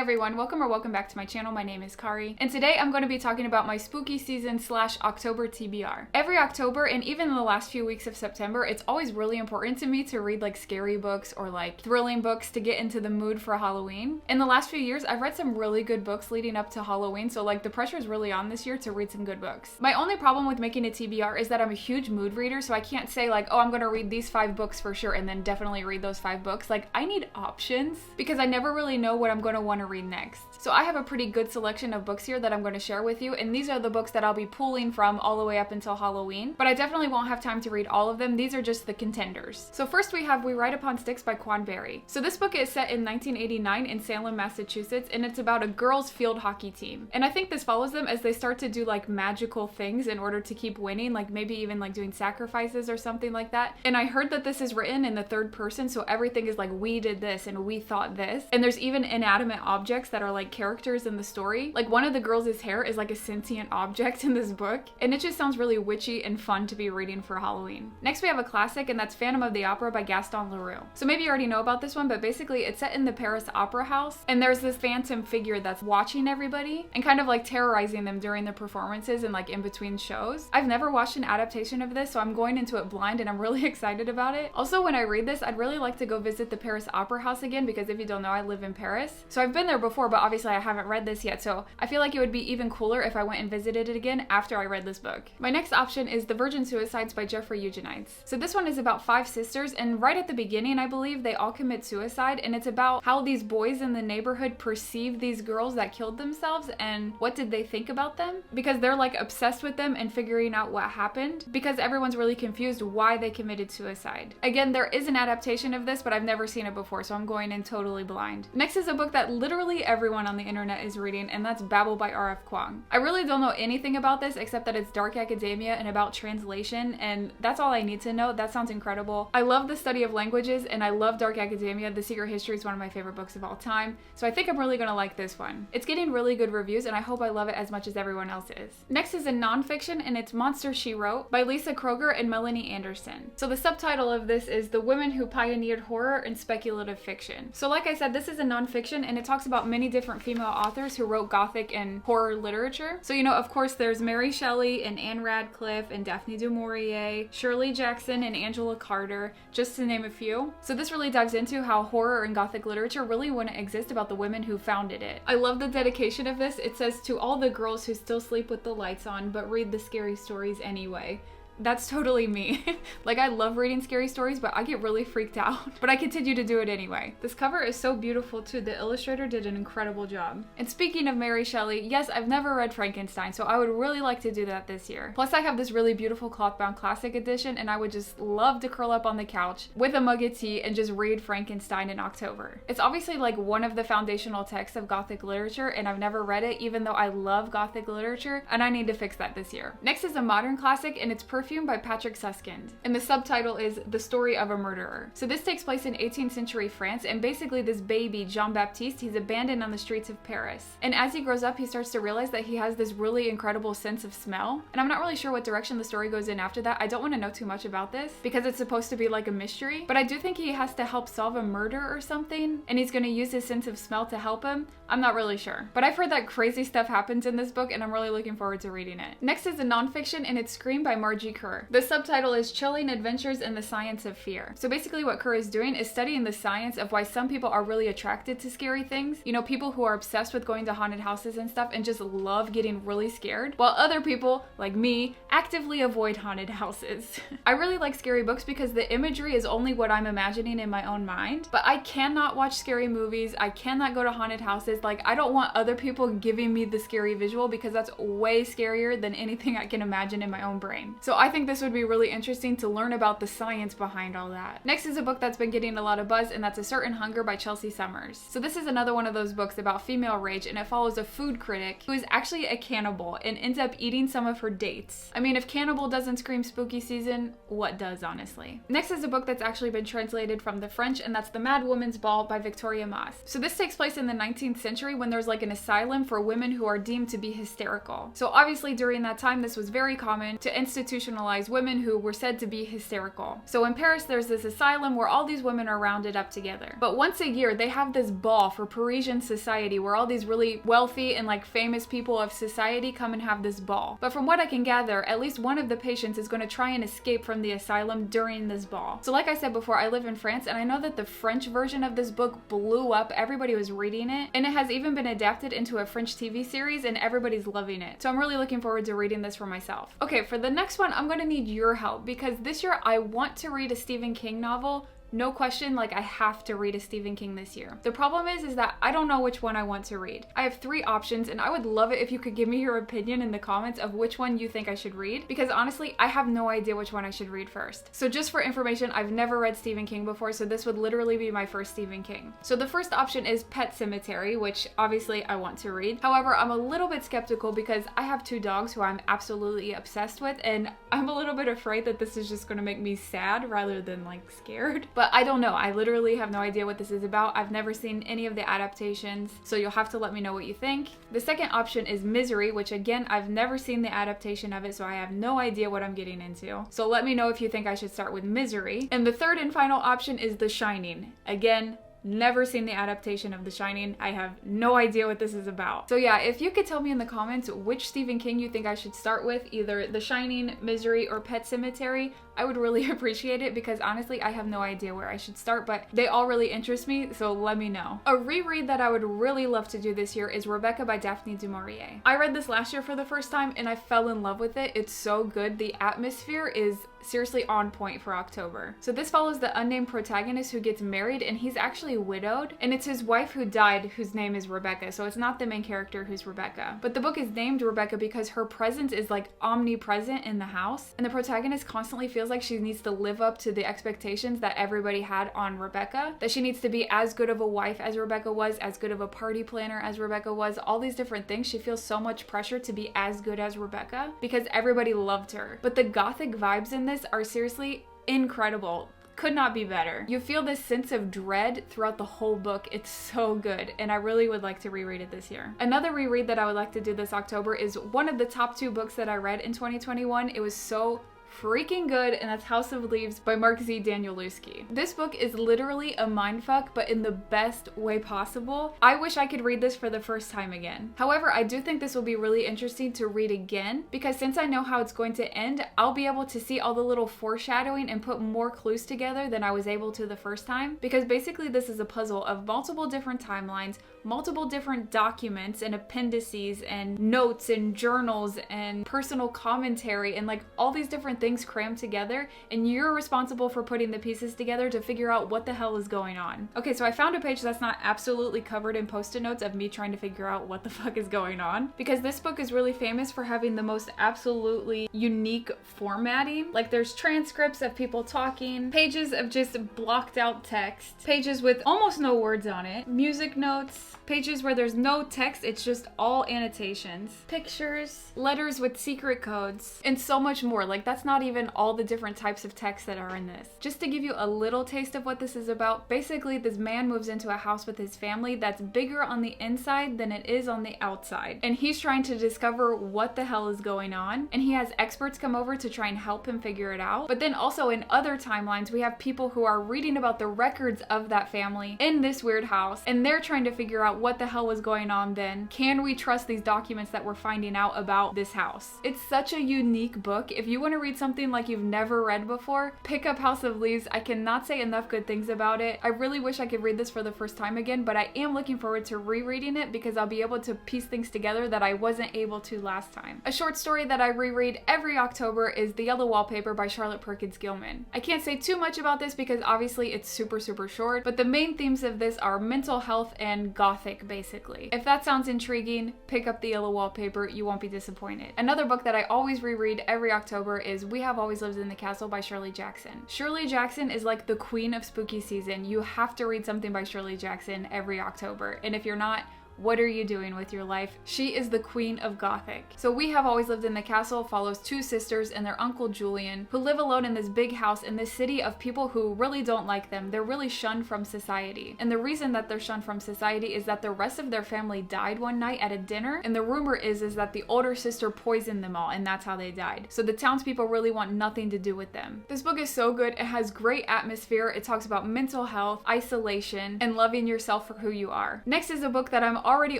everyone, welcome back to my channel. My name is Kari, and today I'm going to be talking about my spooky season / October TBR. Every October, and even in the last few weeks of September, it's always really important to me to read like scary books or like thrilling books to get into the mood for Halloween. In the last few years, I've read some really good books leading up to Halloween, so like the pressure is really on this year to read some good books. My only problem with making a TBR is that I'm a huge mood reader, so I can't say like, oh, I'm going to read these 5 books for sure and then definitely read those 5 books. Like, I need options because I never really know what I'm going to want to read next. So I have a pretty good selection of books here that I'm going to share with you, and these are the books that I'll be pulling from all the way up until Halloween, but I definitely won't have time to read all of them. These are just the contenders. So first we have We Ride Upon Sticks by Quan. So this book is set in 1989 in Salem, Massachusetts, and it's about a girls' field hockey team. And I think this follows them as they start to do like magical things in order to keep winning, like maybe even like doing sacrifices or something like that. And I heard that this is written in the third person, so everything is like, we did this and we thought this. And there's even inanimate objects that are like characters in the story. Like one of the girls' hair is like a sentient object in this book, and it just sounds really witchy and fun to be reading for Halloween. Next we have a classic, and that's Phantom of the Opera by Gaston Leroux. So maybe you already know about this one, but basically it's set in the Paris Opera House, and there's this phantom figure that's watching everybody and kind of like terrorizing them during the performances and like in between shows. I've never watched an adaptation of this, so I'm going into it blind and I'm really excited about it. Also, when I read this, I'd really like to go visit the Paris Opera House again, because if you don't know, I live in Paris. So I've been there before, but obviously I haven't read this yet, so I feel like it would be even cooler if I went and visited it again after I read this book. My next option is The Virgin Suicides by Eugenides. So this one is about 5 sisters, and right at the beginning, I believe, they all commit suicide, and it's about how these boys in the neighborhood perceive these girls that killed themselves and what did they think about them, because they're like obsessed with them and figuring out what happened, because everyone's really confused why they committed suicide. Again, there is an adaptation of this, but I've never seen it before, so I'm going in totally blind. Next is a book that literally everyone on the internet is reading, and that's Babel by R.F. Kuang. I really don't know anything about this except that it's dark academia and about translation, and that's all I need to know. That sounds incredible. I love the study of languages, and I love dark academia. The Secret History is one of my favorite books of all time, so I think I'm really gonna like this one. It's getting really good reviews, and I hope I love it as much as everyone else is. Next is a nonfiction, and it's Monster She Wrote by Lisa Kroger and Melanie Anderson. So the subtitle of this is The Women Who Pioneered Horror and Speculative Fiction. So like I said, this is a nonfiction, and it talks about many different female authors who wrote gothic and horror literature. So, you know, of course, there's Mary Shelley and Anne Radcliffe and Daphne du Maurier, Shirley Jackson and Angela Carter, just to name a few. So this really dives into how horror and gothic literature really wouldn't exist about the women who founded it. I love the dedication of this. It says, to all the girls who still sleep with the lights on but read the scary stories anyway. That's totally me. Like, I love reading scary stories, but I get really freaked out. But I continue to do it anyway. This cover is so beautiful too. The illustrator did an incredible job. And speaking of Mary Shelley, yes, I've never read Frankenstein, so I would really like to do that this year. Plus, I have this really beautiful cloth-bound classic edition, and I would just love to curl up on the couch with a mug of tea and just read Frankenstein in October. It's obviously like one of the foundational texts of Gothic literature, and I've never read it, even though I love Gothic literature, and I need to fix that this year. Next is a modern classic, and it's Perfume by Patrick Suskind, and the subtitle is The Story of a Murderer. So this takes place in 18th century France, and basically this baby, Jean-Baptiste, he's abandoned on the streets of Paris. And as he grows up, he starts to realize that he has this really incredible sense of smell. And I'm not really sure what direction the story goes in after that. I don't want to know too much about this because it's supposed to be like a mystery, but I do think he has to help solve a murder or something, and he's going to use his sense of smell to help him. I'm not really sure, but I've heard that crazy stuff happens in this book, and I'm really looking forward to reading it. Next is a nonfiction, and it's Scream by Margee Kerr. The subtitle is Chilling Adventures in the Science of Fear. So basically what Kerr is doing is studying the science of why some people are really attracted to scary things. You know, people who are obsessed with going to haunted houses and stuff and just love getting really scared, while other people, like me, actively avoid haunted houses. I really like scary books because the imagery is only what I'm imagining in my own mind, but I cannot watch scary movies. I cannot go to haunted houses. Like, I don't want other people giving me the scary visual because that's way scarier than anything I can imagine in my own brain. So I think this would be really interesting to learn about the science behind all that. Next is a book that's been getting a lot of buzz, and that's A Certain Hunger by Chelsea Summers. So this is another one of those books about female rage, and it follows a food critic who is actually a cannibal and ends up eating some of her dates. I mean, if cannibal doesn't scream spooky season, what does, honestly? Next is a book that's actually been translated from the French, and that's The Mad Woman's Ball by Victoria Moss. So this takes place in the 19th century when there's like an asylum for women who are deemed to be hysterical. So obviously during that time, this was very common to institutionalize fictionalized women who were said to be hysterical. So in Paris, there's this asylum where all these women are rounded up together. But once a year, they have this ball for Parisian society where all these really wealthy and like famous people of society come and have this ball. But from what I can gather, at least one of the patients is going to try and escape from the asylum during this ball. So like I said before, I live in France, and I know that the French version of this book blew up. Everybody was reading it, and it has even been adapted into a French TV series, and everybody's loving it. So I'm really looking forward to reading this for myself. Okay, for the next one, I'm going to need your help because this year I want to read a Stephen King novel. No question, like I have to read a Stephen King this year. The problem is that I don't know which one I want to read. I have 3 options, and I would love it if you could give me your opinion in the comments of which one you think I should read, because honestly, I have no idea which one I should read first. So just for information, I've never read Stephen King before, so this would literally be my first Stephen King. So the first option is Pet Sematary, which obviously I want to read. However, I'm a little bit skeptical because I have 2 dogs who I'm absolutely obsessed with, and I'm a little bit afraid that this is just gonna make me sad rather than like scared. But I don't know. I literally have no idea what this is about. I've never seen any of the adaptations, so you'll have to let me know what you think. The second option is Misery, which again, I've never seen the adaptation of it, so I have no idea what I'm getting into. So let me know if you think I should start with Misery. And the third and final option is The Shining. Again, never seen the adaptation of The Shining. I have no idea what this is about. So yeah, if you could tell me in the comments which Stephen King you think I should start with, either The Shining, Misery, or Pet Sematary, I would really appreciate it because honestly, I have no idea where I should start, but they all really interest me, so let me know. A reread that I would really love to do this year is Rebecca by Daphne du Maurier. I read this last year for the first time and I fell in love with it. It's so good. The atmosphere is seriously on point for October. So this follows the unnamed protagonist who gets married, and he's actually widowed, and it's his wife who died whose name is Rebecca, so it's not the main character who's Rebecca. But the book is named Rebecca because her presence is like omnipresent in the house, and the protagonist constantly feels like she needs to live up to the expectations that everybody had on Rebecca, that she needs to be as good of a wife as Rebecca was, as good of a party planner as Rebecca was, all these different things. She feels so much pressure to be as good as Rebecca because everybody loved her. But the gothic vibes in this are seriously incredible. Could not be better. You feel this sense of dread throughout the whole book. It's so good, and I really would like to reread it this year. Another reread that I would like to do this October is one of the top 2 books that I read in 2021. It was so freaking good, and that's House of Leaves by Margee Danielewski. This book is literally a mindfuck, but in the best way possible. I wish I could read this for the first time again. However, I do think this will be really interesting to read again because since I know how it's going to end, I'll be able to see all the little foreshadowing and put more clues together than I was able to the first time, because basically this is a puzzle of multiple different timelines, multiple different documents and appendices and notes and journals and personal commentary and like all these different things crammed together, and you're responsible for putting the pieces together to figure out what the hell is going on. Okay, so I found a page that's not absolutely covered in post-it notes of me trying to figure out what the fuck is going on, because this book is really famous for having the most absolutely unique formatting. Like there's transcripts of people talking, pages of just blocked out text, pages with almost no words on it, music notes, pages where there's no text, it's just all annotations, pictures, letters with secret codes, and so much more. Like that's not even all the different types of text that are in this. Just to give you a little taste of what this is about, basically this man moves into a house with his family that's bigger on the inside than it is on the outside, and he's trying to discover what the hell is going on, and he has experts come over to try and help him figure it out. But then also in other timelines, we have people who are reading about the records of that family in this weird house, and they're trying to figure out what the hell was going on then. Can we trust these documents that we're finding out about this house? It's such a unique book. If you want to read something like you've never read before, pick up House of Leaves. I cannot say enough good things about it. I really wish I could read this for the first time again, but I am looking forward to rereading it because I'll be able to piece things together that I wasn't able to last time. A short story that I reread every October is The Yellow Wallpaper by Charlotte Perkins Gilman. I can't say too much about this because obviously it's super short, but the main themes of this are mental health and gothic basically. If that sounds intriguing, pick up The Yellow Wallpaper. You won't be disappointed. Another book that I always reread every October is We Have Always Lived in the Castle by Shirley Jackson. Shirley Jackson is like the queen of spooky season. You have to read something by Shirley Jackson every October, and if you're not, what are you doing with your life? She is the queen of gothic. So We Have Always Lived in the Castle follows two sisters and their uncle Julian, who live alone in this big house in this city of people who really don't like them. They're really shunned from society. And the reason that they're shunned from society is that the rest of their family died one night at a dinner, and the rumor is that the older sister poisoned them all, and that's how they died. So the townspeople really want nothing to do with them. This book is so good. It has great atmosphere. It talks about mental health, isolation, and loving yourself for who you are. Next is a book that I'm already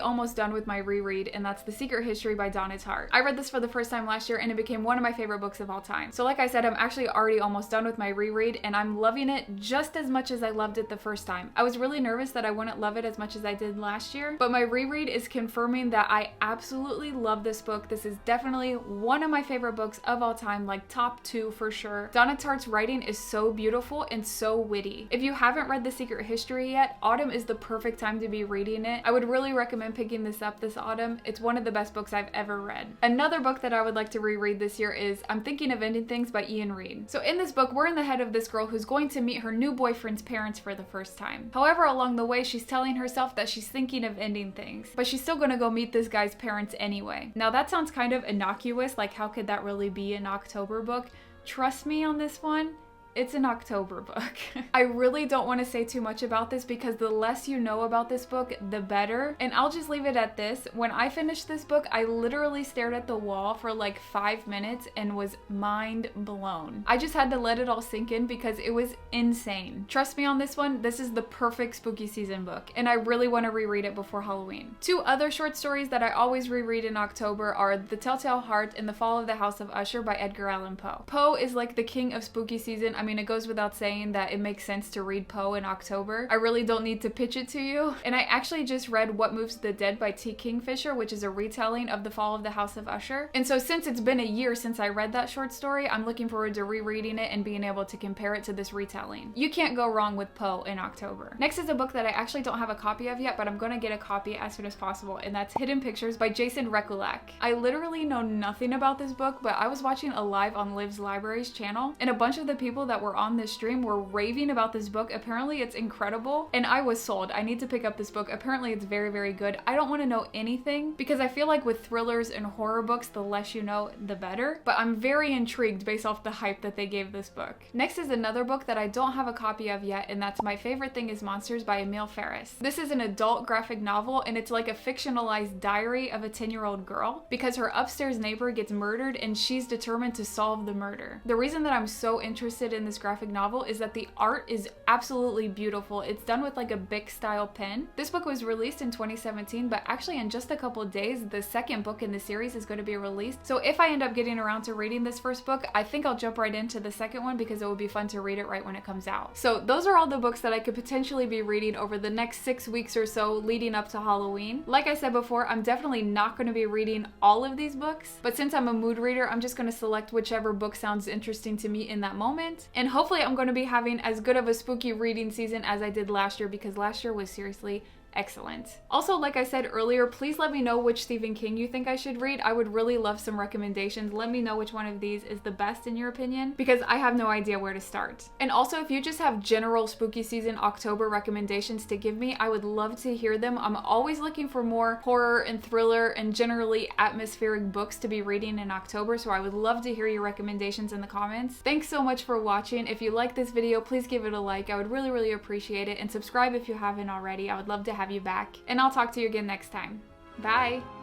almost done with my reread, and that's The Secret History by Donna Tartt. I read this for the first time last year, and it became one of my favorite books of all time. So like I said, I'm actually already almost done with my reread, and I'm loving it just as much as I loved it the first time. I was really nervous that I wouldn't love it as much as I did last year, but my reread is confirming that I absolutely love this book. This is definitely one of my favorite books of all time, like top 2 for sure. Donna Tartt's writing is so beautiful and so witty. If you haven't read The Secret History yet, autumn is the perfect time to be reading it. I would really recommend picking this up this autumn. It's one of the best books I've ever read. Another book that I would like to reread this year is I'm Thinking of Ending Things by Iain Reid. So in this book, we're in the head of this girl who's going to meet her new boyfriend's parents for the first time. However, along the way, she's telling herself that she's thinking of ending things, but she's still gonna go meet this guy's parents anyway. Now that sounds kind of innocuous, like how could that really be an October book? Trust me on this one. It's an October book. I really don't want to say too much about this because the less you know about this book, the better. And I'll just leave it at this. When I finished this book, I literally stared at the wall for like 5 minutes and was mind blown. I just had to let it all sink in because it was insane. Trust me on this one, this is the perfect spooky season book, and I really want to reread it before Halloween. 2 other short stories that I always reread in October are The Telltale Heart and The Fall of the House of Usher by Edgar Allan Poe. Poe is like the king of spooky season. I mean, it goes without saying that it makes sense to read Poe in October. I really don't need to pitch it to you. And I actually just read What Moves the Dead by T. Kingfisher, which is a retelling of The Fall of the House of Usher. And so since it's been a year since I read that short story, I'm looking forward to rereading it and being able to compare it to this retelling. You can't go wrong with Poe in October. Next is a book that I actually don't have a copy of yet, but I'm gonna get a copy as soon as possible, and that's Hidden Pictures by Jason Rekulak. I literally know nothing about this book, but I was watching a live on Liv's Libraries channel, and a bunch of the people that were on this stream were raving about this book. Apparently it's incredible, and I was sold. I need to pick up this book. Apparently it's very, very good. I don't want to know anything because I feel like with thrillers and horror books, the less you know, the better. But I'm very intrigued based off the hype that they gave this book. Next is another book that I don't have a copy of yet, and that's My Favorite Thing is Monsters by Emil Ferris. This is an adult graphic novel, and it's like a fictionalized diary of a 10-year-old girl because her upstairs neighbor gets murdered and she's determined to solve the murder. The reason that I'm so interested in this graphic novel is that the art is absolutely beautiful. It's done with like a Bic style pen. This book was released in 2017, but actually in just a couple days, the second book in the series is going to be released. So if I end up getting around to reading this first book, I think I'll jump right into the second one because it will be fun to read it right when it comes out. So those are all the books that I could potentially be reading over the next 6 weeks or so leading up to Halloween. Like I said before, I'm definitely not going to be reading all of these books, but since I'm a mood reader, I'm just going to select whichever book sounds interesting to me in that moment. And hopefully I'm going to be having as good of a spooky reading season as I did last year because last year was seriously excellent. Also, like I said earlier, please let me know which Stephen King you think I should read. I would really love some recommendations. Let me know which one of these is the best in your opinion because I have no idea where to start. And also, if you just have general spooky season October recommendations to give me, I would love to hear them. I'm always looking for more horror and thriller and generally atmospheric books to be reading in October, so I would love to hear your recommendations in the comments. Thanks so much for watching. If you like this video, please give it a like. I would really, really appreciate it, and subscribe if you haven't already. I would love to have you back, and I'll talk to you again next time. Bye!